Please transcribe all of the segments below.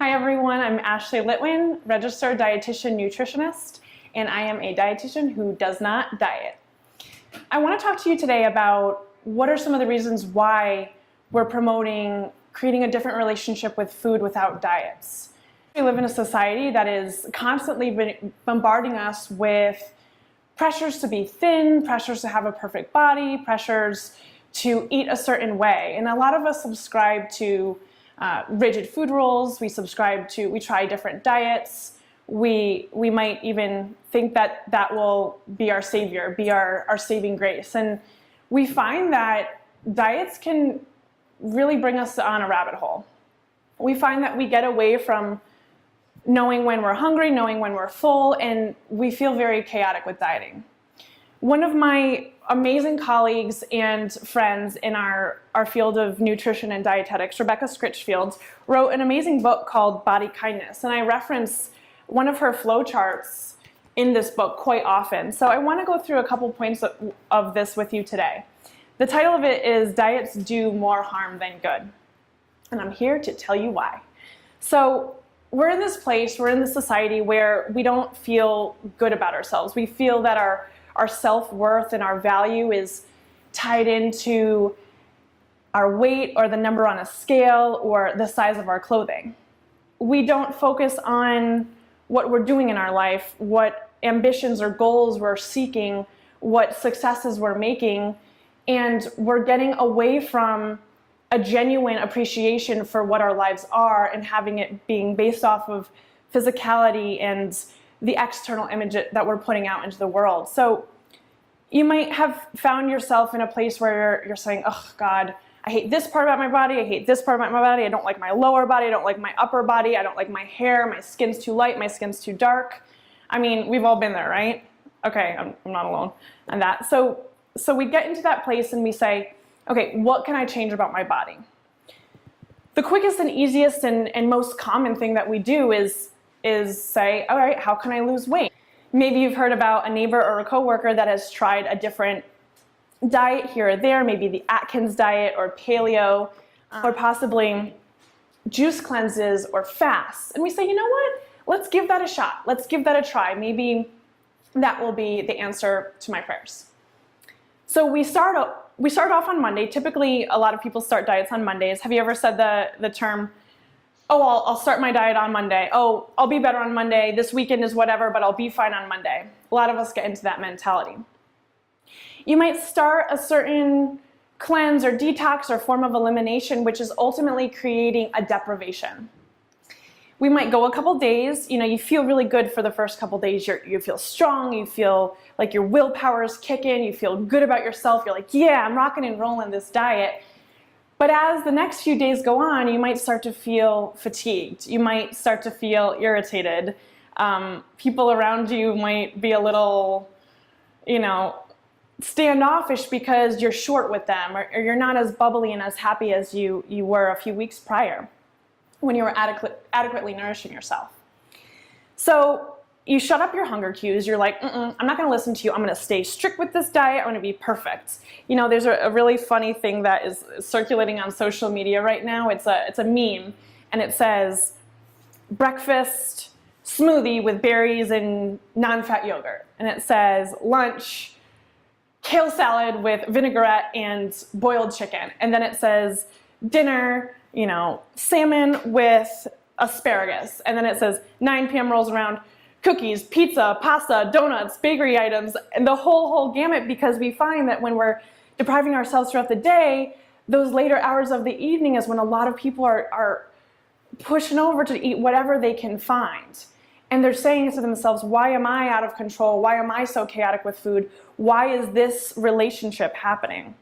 Hi everyone, I'm Ashley Lytwyn, registered dietitian nutritionist, and I am a dietitian who does not diet. I want to talk to you today about what are some of the reasons why we're promoting creating a different relationship with food without diets. We live in a society that is constantly bombarding us with pressures to be thin, pressures to have a perfect body, pressures to eat a certain way. And a lot of us subscribe to rigid food rules, we try different diets, we might even think that that will be our savior, be our saving grace. And we find that diets can really bring us on a rabbit hole. We find that we get away from knowing when we're hungry, knowing when we're full, and we feel very chaotic with dieting. One of my amazing colleagues and friends in our field of nutrition and dietetics, Rebecca Scritchfield, wrote an amazing book called Body Kindness, and I reference one of her flowcharts in this book quite often. So I want to go through a couple points of this with you today. The title of it is Diets Do More Harm Than Good, and I'm here to tell you why. So we're in this place, we're in this society where we don't feel good about ourselves. We feel that our self-worth and our value is tied into our weight or the number on a scale or the size of our clothing. We don't focus on what we're doing in our life, what ambitions or goals we're seeking, what successes we're making, and we're getting away from a genuine appreciation for what our lives are and having it being based off of physicality and the external image that we're putting out into the world. So you might have found yourself in a place where you're saying, oh God, I hate this part about my body, I hate this part about my body, I don't like my lower body, I don't like my upper body, I don't like my hair, my skin's too light, my skin's too dark. I mean, we've all been there, right? Okay, I'm not alone on that. So we get into that place and we say, okay, what can I change about my body? The quickest and easiest and most common thing that we do is say, all right, how can I lose weight? Maybe you've heard about a neighbor or a coworker that has tried a different diet here or there, maybe the Atkins diet or paleo, or possibly juice cleanses or fasts. And we say, you know what? Let's give that a shot. Let's give that a try. Maybe that will be the answer to my prayers. So we start off on Monday. Typically, a lot of people start diets on Mondays. Have you ever said the term, oh, I'll start my diet on Monday. Oh, I'll be better on Monday. This weekend is whatever, but I'll be fine on Monday. A lot of us get into that mentality. You might start a certain cleanse or detox or form of elimination, which is ultimately creating a deprivation. We might go a couple days, you feel really good for the first couple days. You feel strong, you feel like your willpower is kicking, you feel good about yourself. You're like, yeah, I'm rocking and rolling this diet. But as the next few days go on, you might start to feel fatigued. You might start to feel irritated. People around you might be a little, standoffish because you're short with them or you're not as bubbly and as happy as you were a few weeks prior when you were adequately nourishing yourself. So you shut up your hunger cues. You're like, I'm not going to listen to you. I'm going to stay strict with this diet. I'm going to be perfect. There's a really funny thing that is circulating on social media right now. It's a meme, and it says, breakfast smoothie with berries and non-fat yogurt. And it says, lunch, kale salad with vinaigrette and boiled chicken. And then it says, dinner, salmon with asparagus. And then it says, 9 p.m. rolls around, cookies, pizza, pasta, donuts, bakery items, and the whole gamut, because we find that when we're depriving ourselves throughout the day, those later hours of the evening is when a lot of people are pushing over to eat whatever they can find. And they're saying to themselves, why am I out of control? Why am I so chaotic with food? Why is this relationship happening?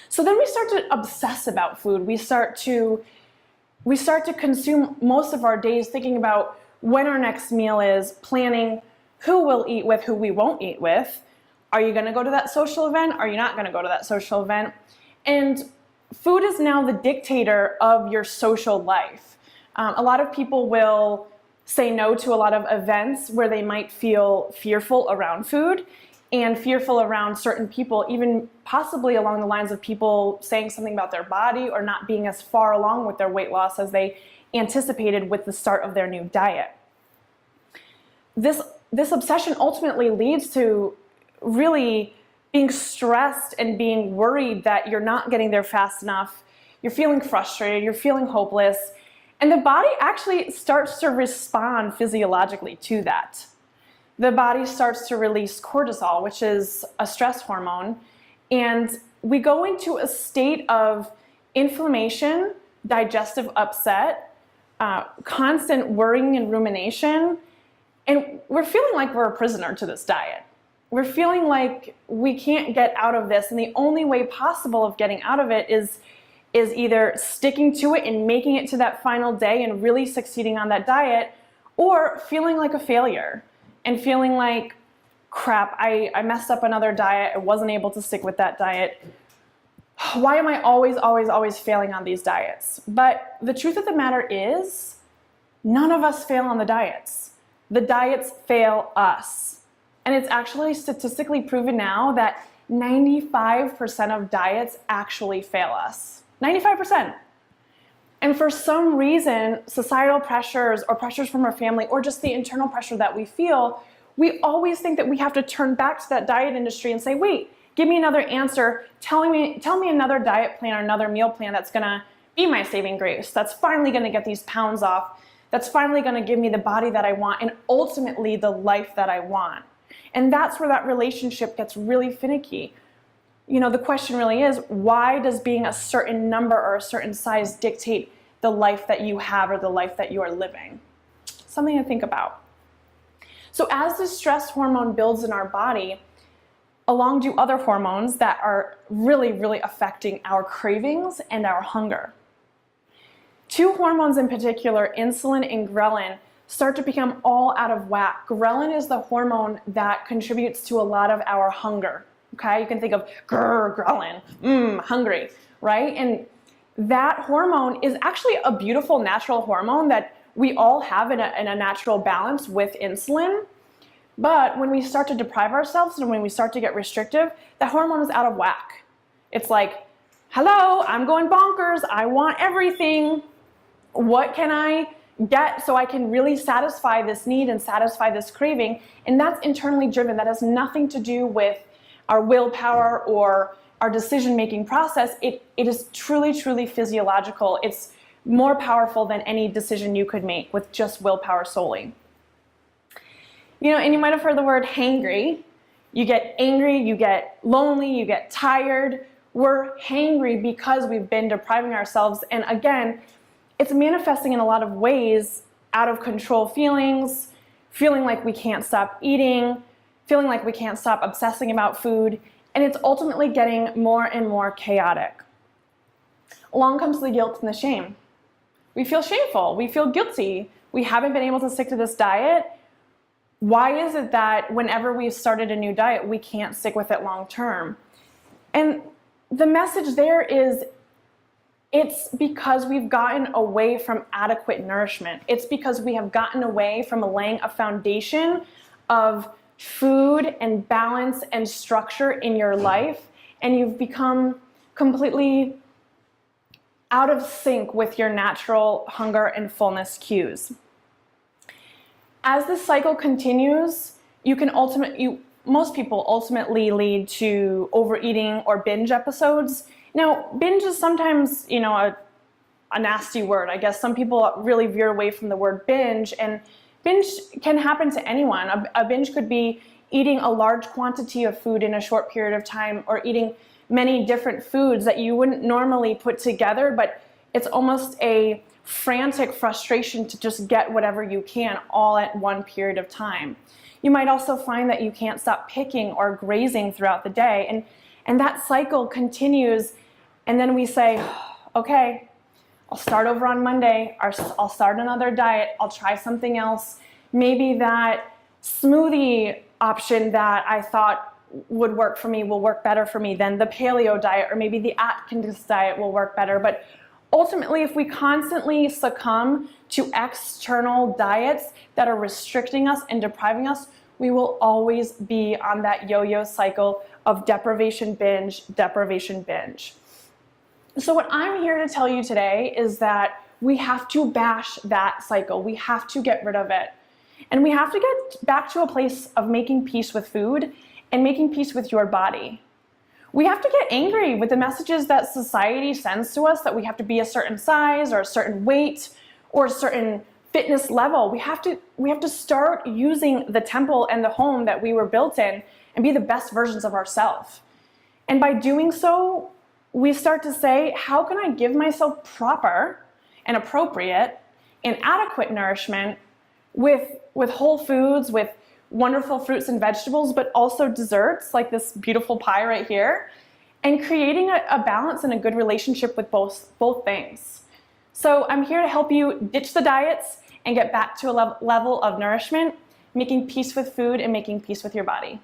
So then we start to obsess about food. We start to consume most of our days thinking about when our next meal is, planning who we'll eat with, who we won't eat with. Are you going to go to that social event? Are you not going to go to that social event? And food is now the dictator of your social life. A lot of people will say no to a lot of events where they might feel fearful around food. and fearful around certain people, even possibly along the lines of people saying something about their body or not being as far along with their weight loss as they anticipated with the start of their new diet. This obsession ultimately leads to really being stressed and being worried that you're not getting there fast enough. You're feeling frustrated, you're feeling hopeless, and the body actually starts to respond physiologically to that. The body starts to release cortisol, which is a stress hormone, and we go into a state of inflammation, digestive upset, constant worrying and rumination, and we're feeling like we're a prisoner to this diet. We're feeling like we can't get out of this, and the only way possible of getting out of it is either sticking to it and making it to that final day and really succeeding on that diet, or feeling like a failure and feeling like, crap, I messed up another diet, I wasn't able to stick with that diet. Why am I always failing on these diets? But the truth of the matter is, none of us fail on the diets. The diets fail us. And it's actually statistically proven now that 95% of diets actually fail us. 95%. And for some reason, societal pressures or pressures from our family or just the internal pressure that we feel, we always think that we have to turn back to that diet industry and say, wait, give me another answer. Tell me another diet plan or another meal plan that's gonna be my saving grace. That's finally gonna get these pounds off. That's finally gonna give me the body that I want and ultimately the life that I want. And that's where that relationship gets really finicky. The question really is, why does being a certain number or a certain size dictate the life that you have or the life that you are living? Something to think about. So as the stress hormone builds in our body, along do other hormones that are really, really affecting our cravings and our hunger. Two hormones in particular, insulin and ghrelin, start to become all out of whack. Ghrelin is the hormone that contributes to a lot of our hunger. Okay, you can think of ghrelin, hungry, right? And that hormone is actually a beautiful natural hormone that we all have in a natural balance with insulin. But when we start to deprive ourselves and when we start to get restrictive, that hormone is out of whack. It's like, hello, I'm going bonkers. I want everything. What can I get so I can really satisfy this need and satisfy this craving? And that's internally driven. That has nothing to do with our willpower or our decision-making process. It is truly, truly physiological. It's more powerful than any decision you could make with just willpower solely. And you might have heard the word hangry. You get angry, you get lonely, you get tired. We're hangry because we've been depriving ourselves. And again, it's manifesting in a lot of ways: out of control feelings, feeling like we can't stop eating, feeling like we can't stop obsessing about food, and it's ultimately getting more and more chaotic. Along comes the guilt and the shame. We feel shameful, we feel guilty, we haven't been able to stick to this diet. Why is it that whenever we've started a new diet, we can't stick with it long term? And the message there is, it's because we've gotten away from adequate nourishment. It's because we have gotten away from laying a foundation of food and balance and structure in your life, and you've become completely out of sync with your natural hunger and fullness cues. As this cycle continues, most people ultimately lead to overeating or binge episodes. Now, binge is sometimes, a nasty word. I guess some people really veer away from the word binge, and binge can happen to anyone. A binge could be eating a large quantity of food in a short period of time, or eating many different foods that you wouldn't normally put together, but it's almost a frantic frustration to just get whatever you can all at one period of time. You might also find that you can't stop picking or grazing throughout the day, and that cycle continues, and then we say, okay, I'll start over on Monday, or I'll start another diet, I'll try something else. Maybe that smoothie option that I thought would work for me will work better for me than the paleo diet, or maybe the Atkins diet will work better. But ultimately, if we constantly succumb to external diets that are restricting us and depriving us, we will always be on that yo-yo cycle of deprivation binge, deprivation binge. So what I'm here to tell you today is that we have to bash that cycle. We have to get rid of it. And we have to get back to a place of making peace with food and making peace with your body. We have to get angry with the messages that society sends to us that we have to be a certain size or a certain weight or a certain fitness level. We have to start using the temple and the home that we were built in and be the best versions of ourselves. And by doing so, we start to say, how can I give myself proper and appropriate and adequate nourishment with whole foods, with wonderful fruits and vegetables, but also desserts like this beautiful pie right here, and creating a balance and a good relationship with both things. So I'm here to help you ditch the diets and get back to a level of nourishment, making peace with food and making peace with your body.